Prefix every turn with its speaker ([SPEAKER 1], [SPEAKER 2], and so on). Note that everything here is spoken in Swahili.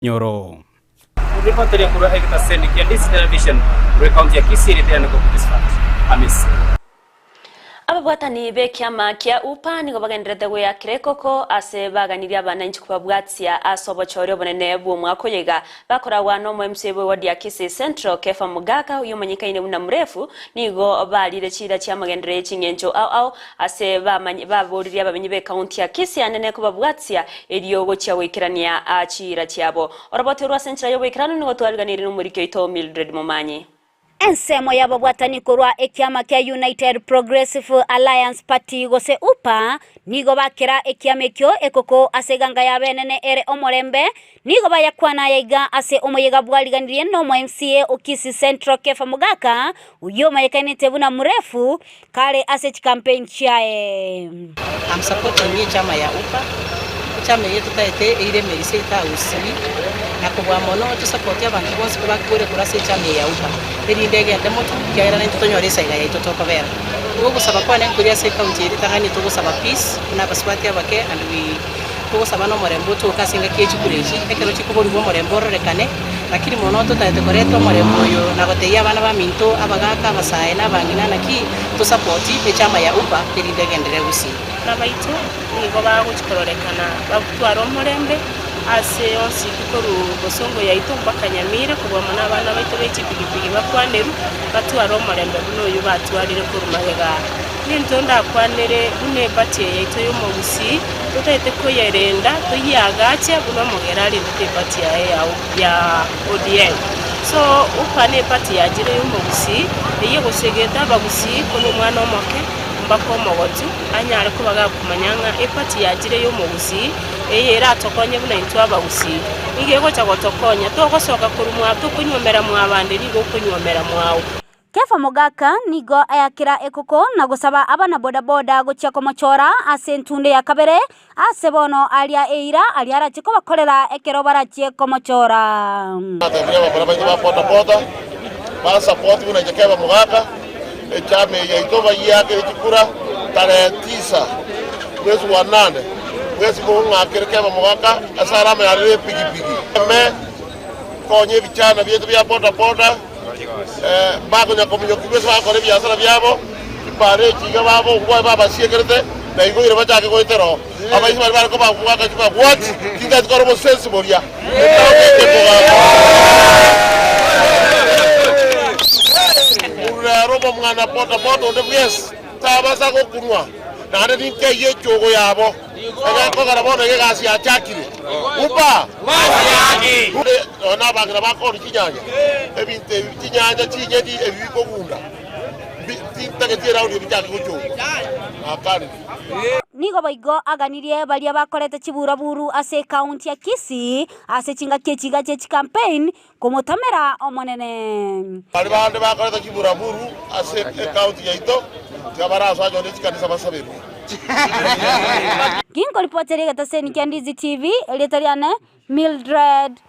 [SPEAKER 1] Nyoro.
[SPEAKER 2] Ripoti ya kuruha kita sendi kia Ndizi Television kuri kaunti ya Kisii riteana kwa kutisfati. Hamisi.
[SPEAKER 3] Ababwatani bekiama kia upa nigo bagenderete gwe kirekoko ase baganiria abananchi kubabwatsia asobochore bonene bw'umwaka yega bakoragwa no mu MCA ward ya Kisii Central Kefa Mugaka uyo manyikaine buna mrefu nigo balire chira cha magendere chingencho au ase baburiria babenyi be county ya Kisii anene kubabwatsia eriyo gocha wikirania achira cyabo orobote rwa Central yo wikirano nigo twariganira no muri Keito Mildred Momanyi.
[SPEAKER 4] Ensemo ya babwatani korwa ekiama kia United Progressive Alliance Party gose upa nigo bakira ekiama ekyo ekoko aseganga ya benene ere omorembe nigo bayakwana yaiga ase omoyega bwaliganirie no mo MCA Kisii Central Kefa Mugaka uyo mayekane tebuna mrefu kale ase campaign chae.
[SPEAKER 5] I'm supporting chama ya upa chama yetu taite ile meriseta usiri na kubwa mono tu support abantu bose bakure kurase chama ya upa eri ndege ndemo tukiaira na tutonyoresa ila yaito tokobera ugo kusaba kwa nani kuria se county eri tangani tugo saba peace na baswati abake and we tugo saba no morembo to kasinga kechi kureji ekero chikubori bo morembo rekane lakini mono to taite koreto morembo yo na goteya bana ba minto abagaka basaye na bangina naki to support chama ya upa eri ndege ndere gusi
[SPEAKER 6] na baitu nigo baguchikorekana babutwara omorembe ase onsi kikoru bosongo yaito mpaka Nyamira kubwa mana abana baitu bechipigipigi bakwaneru batwara omorembe buno uyu batwarire kurumahega nintonda kwanere une bati yaito yo mugusi tutaite koyerenda tuyagache buno mogerari bite bati ya ODM so upane bati yagire yo mugusi eye gosegeta bagusi kono mwana omoke bako mogotu anyare ko bagakumanyanga epati yagire yo mugusi era tokonye buna intwa bagusi igego chagotokonya to gosoka kurumwa to kunywomera mu abande nigo kunywomera mwawo.
[SPEAKER 4] Kefa Mugaka nigo ayakira ekoko na gusaba abana bodaboda gocha komochora ase ntunde ya kabere ase bono alia eira aliara chiko bakorera ekero barachie komochora.
[SPEAKER 7] Atabia barabara bodaboda ba support buna Kefa Mugaka chama yaito bayake chikura tarehe 9 mwezi wa 8 mwezi wa Kefa Mugaka asarama ya pigipigi me konye vichana vyetu vya bodaboda bago nyakomunyo kibesa bakore byasara byabo bare kiga babo ngwa baba siekerete na igo ire bachake ko itero abayizi bari barako bagwaka kiba what kinga tukoro mo sensible ya robo mwana bodaboda de yes tabasa ko kunwa na ande ninke yechogo yabo ega ko garabona ge gasi achakire upa wasi ona bagira bakori kinyanya ebinte kinyanya chinyedi ebiko gunda tintage tira uri bijaki gocho akari
[SPEAKER 4] nigo baigo aganirie balia bakorete chiburaburu ase county ya Kisii ase chinga kechiga chechi campaign komotamera omonene
[SPEAKER 7] bali bande bakorete chiburaburu ase county ya ito tabaraso ajo ndikanisa basaberu
[SPEAKER 4] Kinko ripoteri gata seni kia Ndizi TV elitariane Mildred